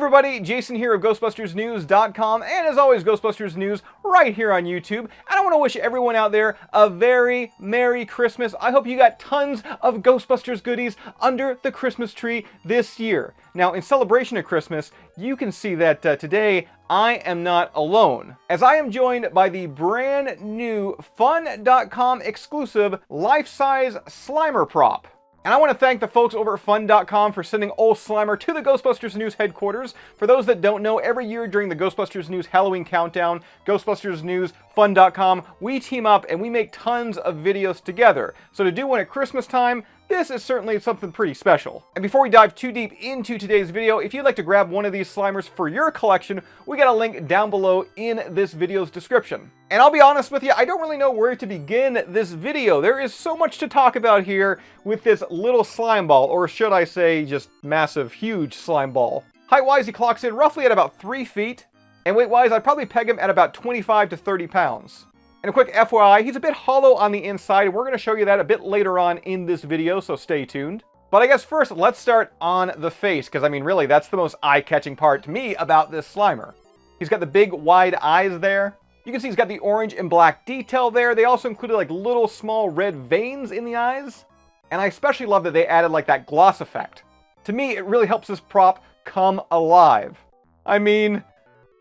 everybody, Jason here of GhostbustersNews.com, and as always, Ghostbusters News right here on YouTube. And I want to wish everyone out there a very Merry Christmas. I hope you got tons of Ghostbusters goodies under the Christmas tree this year. Now, in celebration of Christmas, you can see that today I am not alone, as I am joined by the brand new Fun.com exclusive life-size Slimer prop. And I want to thank the folks over at Fun.com for sending old Slimer to the Ghostbusters News headquarters. For those that don't know, every year during the Ghostbusters News Halloween Countdown, Ghostbusters News, Fun.com, we team up and we make tons of videos together. So to do one at Christmas time, this is certainly something pretty special. And before we dive too deep into today's video, if you'd like to grab one of these Slimers for your collection, we got a link down below in this video's description. And I'll be honest with you, I don't really know where to begin this video. There is so much to talk about here with this little slime ball, or should I say just massive, huge slime ball. Height-wise, he clocks in roughly at about 3 feet, and weight-wise, I'd probably peg him at about 25 to 30 pounds. And a quick FYI, he's a bit hollow on the inside, and we're going to show you that a bit later on in this video, so stay tuned. But I guess first, let's start on the face, because I mean, really, that's the most eye-catching part to me about this Slimer. He's got the big, wide eyes there. You can see he's got the orange and black detail there. They also included like little small red veins in the eyes. And I especially love that they added like that gloss effect. To me, it really helps this prop come alive. I mean,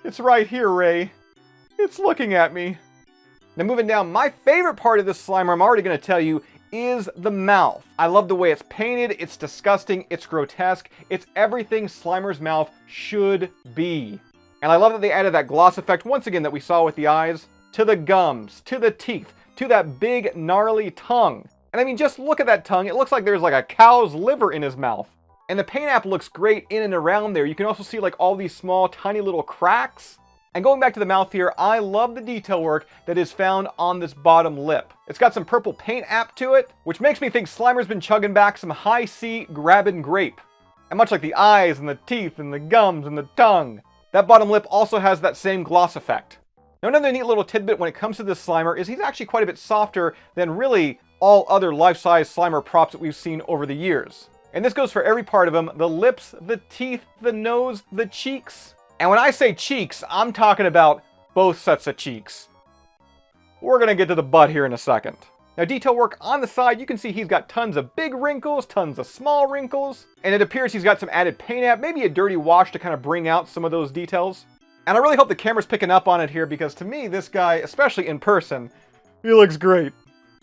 it's right here, Ray. It's looking at me. Now moving down, my favorite part of this Slimer, I'm already going to tell you, is the mouth. I love the way it's painted, it's disgusting, it's grotesque, it's everything Slimer's mouth should be. And I love that they added that gloss effect, once again, that we saw with the eyes, to the gums, to the teeth, to that big, gnarly tongue. And I mean, just look at that tongue. It looks like there's like a cow's liver in his mouth. And the paint app looks great in and around there. You can also see like all these small, tiny little cracks. And going back to the mouth here, I love the detail work that is found on this bottom lip. It's got some purple paint app to it, which makes me think Slimer's been chugging back some high C grabbing grape. And much like the eyes and the teeth and the gums and the tongue, that bottom lip also has that same gloss effect. Now another neat little tidbit when it comes to this Slimer is he's actually quite a bit softer than really all other life-size Slimer props that we've seen over the years. And this goes for every part of him: the lips, the teeth, the nose, the cheeks. And when I say cheeks, I'm talking about both sets of cheeks. We're gonna get to the butt here in a second. Now detail work on the side, you can see he's got tons of big wrinkles, tons of small wrinkles, and it appears he's got some added paint app, maybe a dirty wash to kind of bring out some of those details. And I really hope the camera's picking up on it here, because to me, this guy, especially in person, he looks great.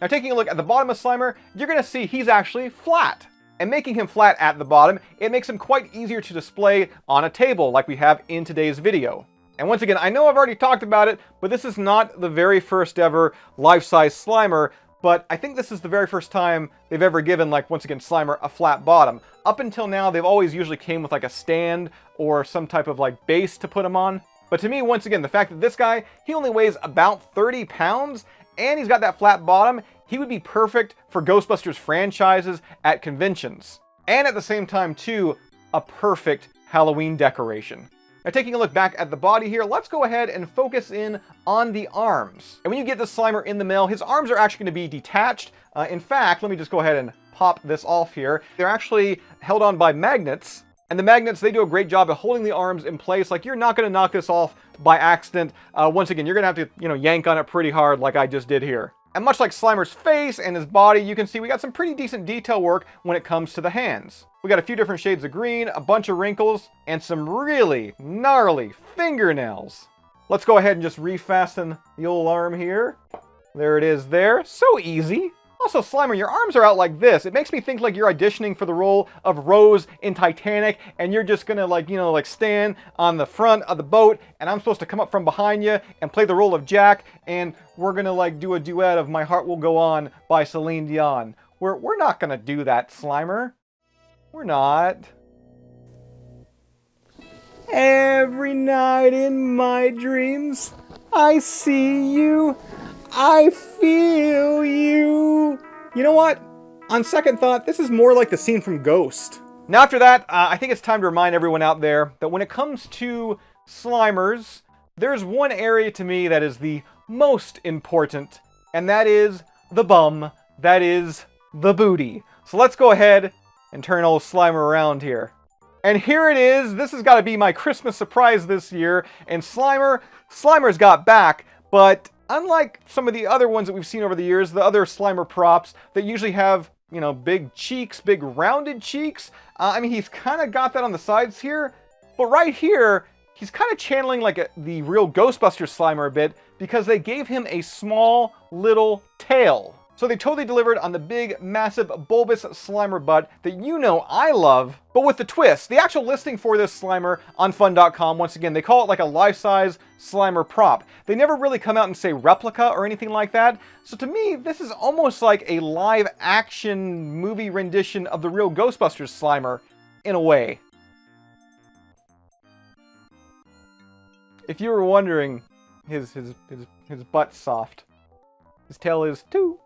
Now taking a look at the bottom of Slimer, you're gonna see he's actually flat. And making him flat at the bottom, it makes him quite easier to display on a table like we have in today's video. And once again, I know I've already talked about it, but this is not the very first ever life-size Slimer, but I think this is the very first time they've ever given, like, once again, Slimer a flat bottom. Up until now, they've always usually came with like a stand or some type of like base to put him on. But to me, once again, the fact that this guy, he only weighs about 30 pounds, and he's got that flat bottom, he would be perfect for Ghostbusters franchises at conventions. And at the same time, too, a perfect Halloween decoration. Now taking a look back at the body here, let's go ahead and focus in on the arms. And when you get this Slimer in the mail, his arms are actually going to be detached. In fact, let me just go ahead and pop this off here. They're actually held on by magnets. And the magnets, they do a great job of holding the arms in place. Like, you're not going to knock this off by accident. Once again, you're going to have to, yank on it pretty hard like I just did here. And much like Slimer's face and his body, you can see we got some pretty decent detail work when it comes to the hands. We got a few different shades of green, a bunch of wrinkles, and some really gnarly fingernails. Let's go ahead and just refasten the old arm here. There it is there. So easy. Also, Slimer, your arms are out like this. It makes me think like you're auditioning for the role of Rose in Titanic, and you're just gonna like stand on the front of the boat, and I'm supposed to come up from behind you and play the role of Jack, and we're gonna like do a duet of My Heart Will Go On by Celine Dion. We're not gonna do that, Slimer. We're not. Every night in my dreams, I see you. I feel you. You know what? On second thought, this is more like the scene from Ghost. Now after that, I think it's time to remind everyone out there that when it comes to Slimers, there's one area to me that is the most important, and that is the bum, that is the booty. So let's go ahead and turn old Slimer around here. And here it is. This has got to be my Christmas surprise this year. And Slimer's got back, but unlike some of the other ones that we've seen over the years, the other Slimer props that usually have, you know, big cheeks, big rounded cheeks, I mean, he's kind of got that on the sides here, but right here, he's kind of channeling like the real Ghostbusters Slimer a bit because they gave him a small little tail. So they totally delivered on the big, massive, bulbous Slimer butt that you know I love, but with the twist. The actual listing for this Slimer on fun.com, once again, they call it like a life-size Slimer prop. They never really come out and say replica or anything like that. So to me, this is almost like a live-action movie rendition of the real Ghostbusters Slimer, in a way. If you were wondering, his butt's soft. His tail is too.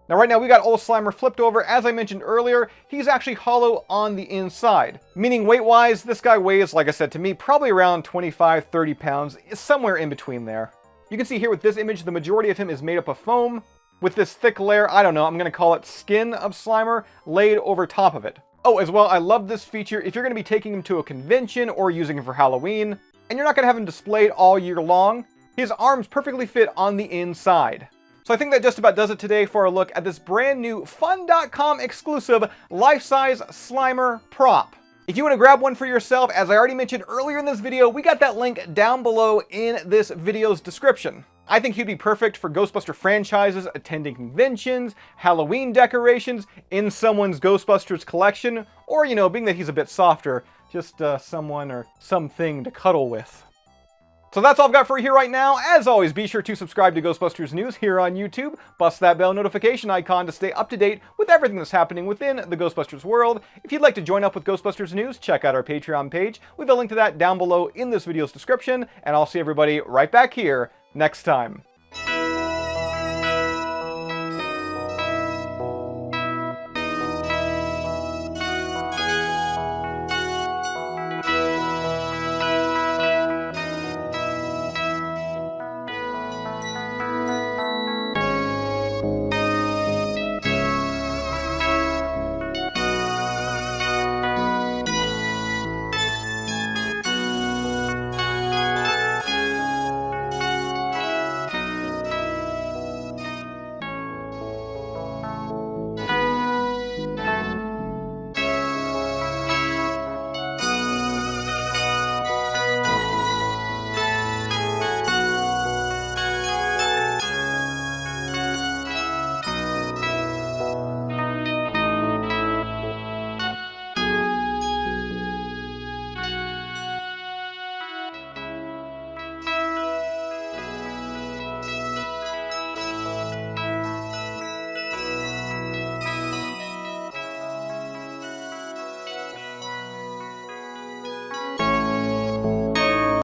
Now right now we got old Slimer flipped over. As I mentioned earlier, he's actually hollow on the inside. Meaning weight-wise, this guy weighs, like I said, to me, probably around 25, 30 pounds, somewhere in between there. You can see here with this image, the majority of him is made up of foam, with this thick layer, I don't know, I'm going to call it skin of Slimer, laid over top of it. Oh, as well, I love this feature. If you're going to be taking him to a convention or using him for Halloween, and you're not going to have him displayed all year long, his arms perfectly fit on the inside. So I think that just about does it today for a look at this brand new fun.com exclusive life-size Slimer prop. If you want to grab one for yourself, as I already mentioned earlier in this video, we got that link down below in this video's description. I think he'd be perfect for Ghostbuster franchises, attending conventions, Halloween decorations, in someone's Ghostbusters collection, or, you know, being that he's a bit softer, just someone or something to cuddle with. So that's all I've got for you here right now. As always, be sure to subscribe to Ghostbusters News here on YouTube. Bust that bell notification icon to stay up to date with everything that's happening within the Ghostbusters world. If you'd like to join up with Ghostbusters News, check out our Patreon page. We've a link to that down below in this video's description. And I'll see everybody right back here next time.